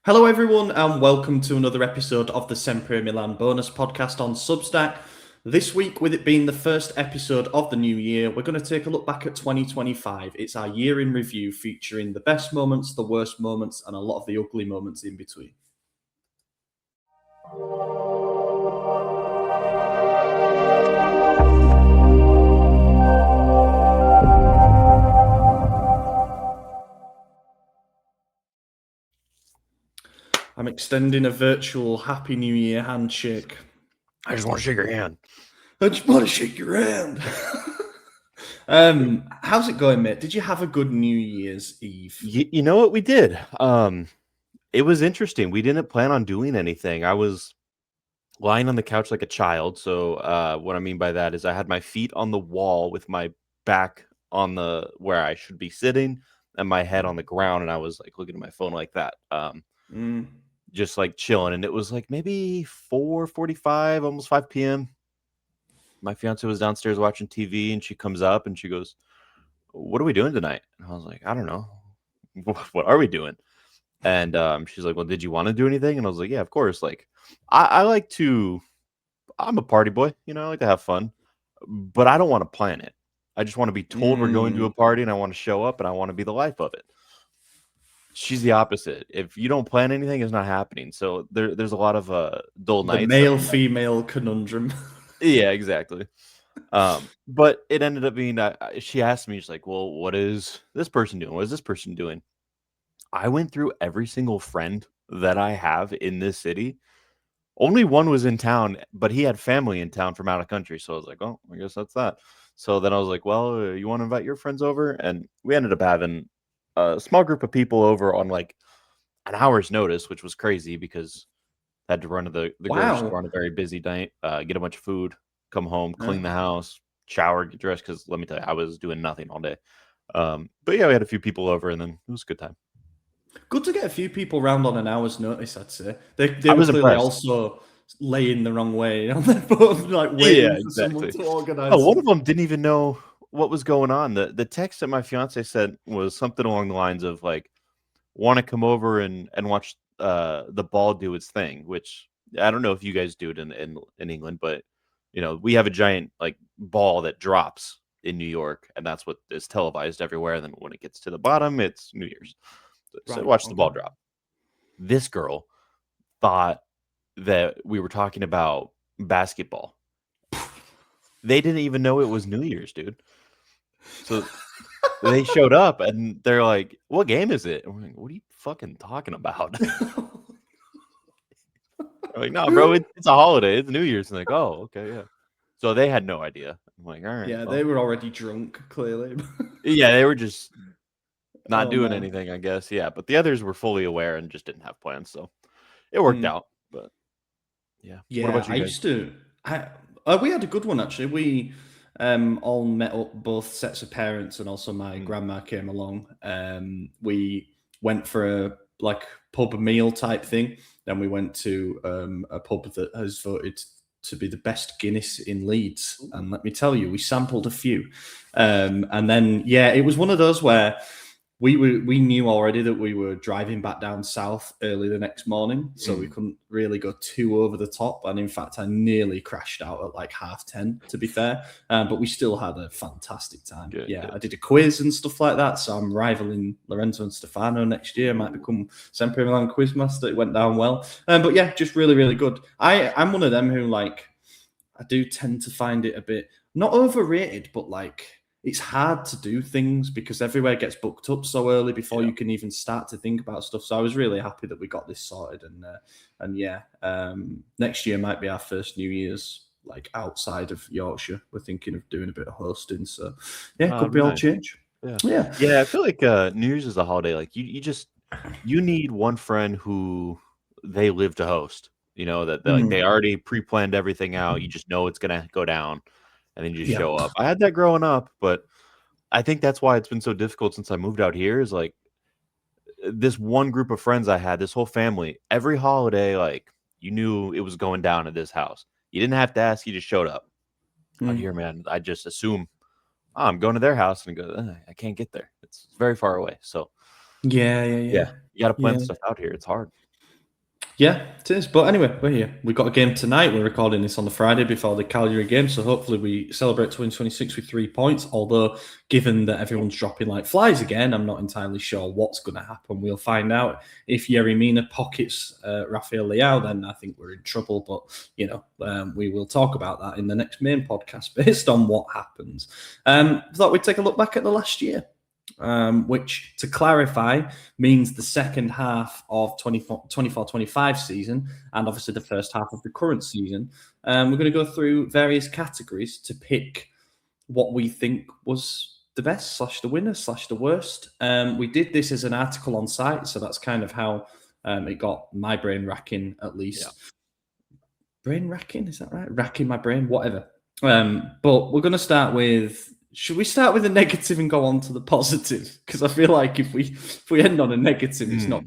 Hello, everyone, and welcome to another episode of the Sempre Milan bonus podcast on Substack. This week, with it being the first episode of the new year, we're going to take a look back at 2025. It's our year in review featuring the best moments, the worst moments, and a lot of the ugly moments in between. I'm extending a virtual Happy New Year handshake. I just want to shake your hand. I just want to shake your hand. How's it going, mate? Did you have a good New Year's Eve? You know what we did? It was interesting. We didn't plan on doing anything. I was lying on the couch like a child. So what I mean by that is I had my feet on the wall with my back on the where I should be sitting and my head on the ground, and I was like looking at my phone like that. Just like chilling, and it was like maybe 4:45, almost 5 p.m. My fiance was downstairs watching TV, and she comes up and she goes, "What are we doing tonight?" And I was like, "I don't know. What are we doing?" And she's like, "Well, did you want to do anything?" And I was like, "Yeah, of course." Like, I like to. I'm a party boy, I like to have fun, but I don't want to plan it. I just want to be told we're going to a party, and I want to show up, and I want to be the life of it. She's the opposite. If you don't plan anything, it's not happening. So there's a lot of dull The nights. male-female conundrum. Yeah, exactly. But it ended up being that she asked me, she's like, "Well, what is this person doing? What is this person doing?" I went through every single friend that I have in this city. Only one was in town, but he had family in town from out of country. So I was like, "Oh, I guess that's that." So then I was like, "Well, you want to invite your friends over?" And we ended up having a small group of people over on like an hour's notice, which was crazy because I had to run to the grocery store on a very busy night, get a bunch of food, come home, clean the house, shower, get dressed. Because let me tell you, I was doing nothing all day. But yeah, we had a few people over, and then it was a good time. Good to get a few people around on an hour's notice, I'd say. They I were was clearly impressed. also laying the wrong way on their phone, like waiting Yeah, for someone exactly. to organize Oh, one of something. them didn't even know what was going on. The text that my fiance sent was something along the lines of like, "Want to come over and watch the ball do its thing," which I don't know if you guys do it in England, but we have a giant like ball that drops in New York, and that's what is televised everywhere. And then when it gets to the bottom, it's New Year's. So Right, watch the ball okay. drop. This girl thought that we were talking about basketball. They didn't even know it was New Year's, dude. So they showed up and they're like, "What game is it?" And we're like, "What are you fucking talking about?" They're like, "No, bro, it's a holiday. It's New Year's." And like, "Oh, okay, yeah." So they had no idea. I'm like, "All right, Yeah, they well." were already drunk, clearly. Yeah, they were just not Oh, doing man. anything, I guess. Yeah, but the others were fully aware and just didn't have plans, so it worked out. But yeah. What Yeah, about I you guys? used to. We had a good one, actually. We all met up, both sets of parents, and also my Mm. grandma came along. We went for a like pub meal type thing. Then we went to a pub that has voted to be the best Guinness in Leeds. And let me tell you, we sampled a few. And then, yeah, it was one of those where we knew already that we were driving back down south early the next morning, so we couldn't really go too over the top. And in fact, I nearly crashed out at like 10:30, to be fair. But we still had a fantastic time. Good, Yeah, good. I did a quiz and stuff like that, so I'm rivaling Lorenzo and Stefano next year. I might become Sempre Milan quizmaster. It went down well, but yeah, just really, really good. I'm one of them who like I do tend to find it a bit not overrated, but like it's hard to do things because everywhere gets booked up so early before Yeah. you can even start to think about stuff. So I was really happy that we got this sorted, and yeah, next year might be our first New Year's like outside of Yorkshire. We're thinking of doing a bit of hosting, so yeah, Oh, could that'd be be all nice. change. Yeah. Yeah, Yeah, I feel like New Year's is a holiday. Like you need one friend who they live to host. That like they already pre-planned everything out. You just know it's gonna go down, and then you just yeah, show up. I had that growing up, but I think that's why it's been so difficult since I moved out here. Is like this one group of friends I had, this whole family. Every holiday, like you knew it was going down at this house. You didn't have to ask; you just showed up. Out here, man, I just assume, "Oh, I'm going to their house," and go, "I can't get there. It's very far away." So yeah, yeah, yeah, yeah, you got to plan yeah. stuff out here. It's hard. Yeah, it is. But anyway, we're here. We've got a game tonight. We're recording this on the Friday before the Cagliari game. So hopefully we celebrate 2026 with 3 points. Although, given that everyone's dropping like flies again, I'm not entirely sure what's going to happen. We'll find out. If Yerry Mina pockets Rafael Leao, then I think we're in trouble. But, we will talk about that in the next main podcast based on what happens. Thought we'd take a look back at the last year. Which, to clarify, means the second half of 24-25 season and obviously the first half of the current season. We're going to go through various categories to pick what we think was the best / the winner / the worst. We did this as an article on site, so that's kind of how it got my brain racking, at least. Yeah. Brain racking, is that right? Racking my brain, whatever. But we're going to start with... Should we start with a negative and go on to the positive? Because I feel like if we end on a negative, it's not.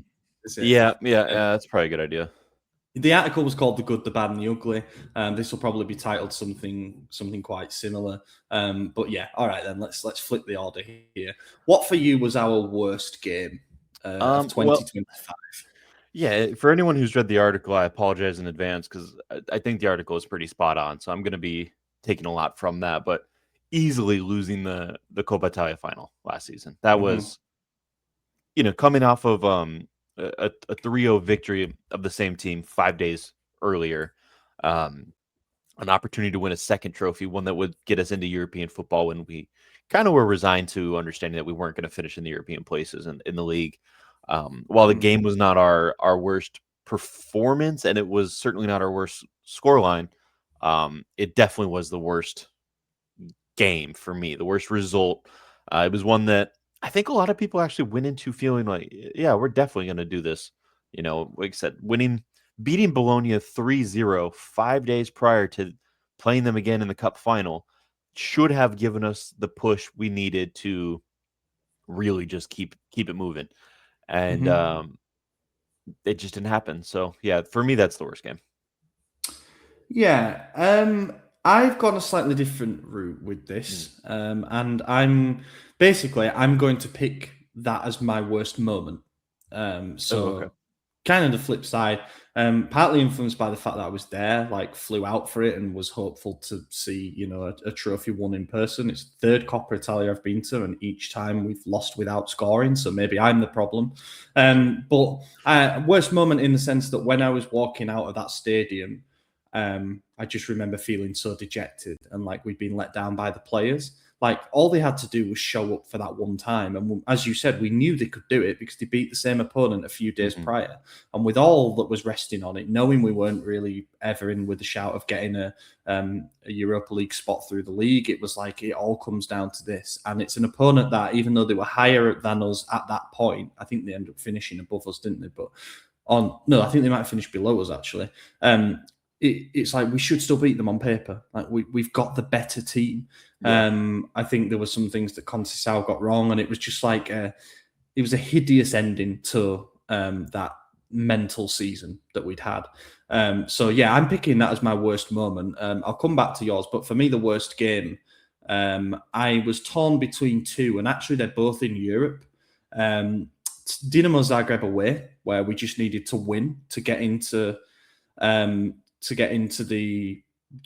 Yeah, that's probably a good idea. The article was called "The Good, the Bad, and the Ugly." This will probably be titled something quite similar. But yeah, all right then. Let's flip the order here. What for you was our worst game of 2025? Yeah, for anyone who's read the article, I apologize in advance because I think the article is pretty spot on. So I'm going to be taking a lot from that, but easily losing the Coppa Italia final last season. That was, coming off of a 3-0 victory of the same team 5 days earlier, an opportunity to win a second trophy, one that would get us into European football when we kind of were resigned to understanding that we weren't going to finish in the European places in the league. While the game was not our worst performance, and it was certainly not our worst scoreline, it definitely was the worst game for me, the worst result. It was one that I think a lot of people actually went into feeling like, yeah, we're definitely going to do this. Like I said, beating Bologna 3-0 5 days prior to playing them again in the cup final should have given us the push we needed to really just keep it moving. And it just didn't happen. So yeah, for me, that's the worst game. Yeah. I've gone a slightly different route with this. And I'm going to pick that as my worst moment. Kind of the flip side, partly influenced by the fact that I was there, flew out for it and was hopeful to see, a trophy won in person. It's the third Coppa Italia I've been to, and each time we've lost without scoring. So maybe I'm the problem. But worst moment in the sense that when I was walking out of that stadium, I just remember feeling so dejected and like we'd been let down by the players. Like all they had to do was show up for that one time. And as you said, we knew they could do it because they beat the same opponent a few days prior. And with all that was resting on it, knowing we weren't really ever in with the shout of getting a Europa League spot through the league, it was like it all comes down to this. And it's an opponent that, even though they were higher than us at that point, I think they ended up finishing above us, didn't they? But I think they might have finished below us, actually. It's like we should still beat them on paper. Like we've got the better team. Yeah. I think there were some things that Conceição got wrong, and it was just like it was a hideous ending to that mental season that we'd had. So yeah, I'm picking that as my worst moment. I'll come back to yours, but for me, the worst game, I was torn between two, and actually they're both in Europe. Dinamo Zagreb away, where we just needed to win to get into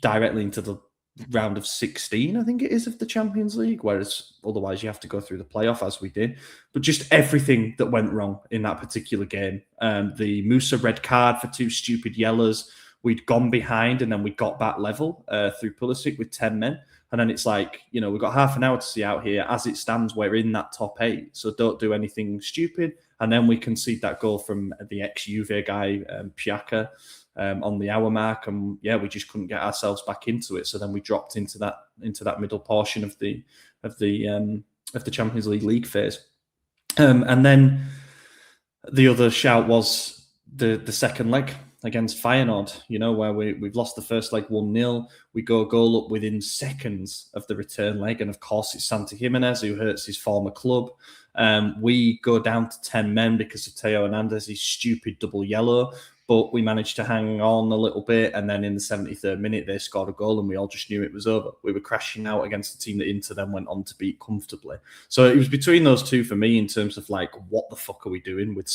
directly into the round of 16, I think it is, of the Champions League, whereas otherwise you have to go through the playoff as we did. But just everything that went wrong in that particular game. The Musa red card for 2 stupid yellows. We'd gone behind and then we got back level through Pulisic with 10 men. And then it's like, we've got half an hour to see out here. As it stands, we're in that top 8. So don't do anything stupid. And then we concede that goal from the ex-Juve guy, Piaka, on the hour mark, and yeah, we just couldn't get ourselves back into it. So then we dropped into that middle portion of the Champions League phase, and then the other shout was the second leg against Feyenoord. Where we've lost the first leg 1-0. We go goal up within seconds of the return leg, and of course it's Santi Jimenez who hurts his former club. We go down to 10 men because of Theo Hernandez's stupid double yellow. But we managed to hang on a little bit, and then in the 73rd minute, they scored a goal, and we all just knew it was over. We were crashing out against the team that Inter then went on to beat comfortably. So it was between those two for me in terms of like, what the fuck are we doing with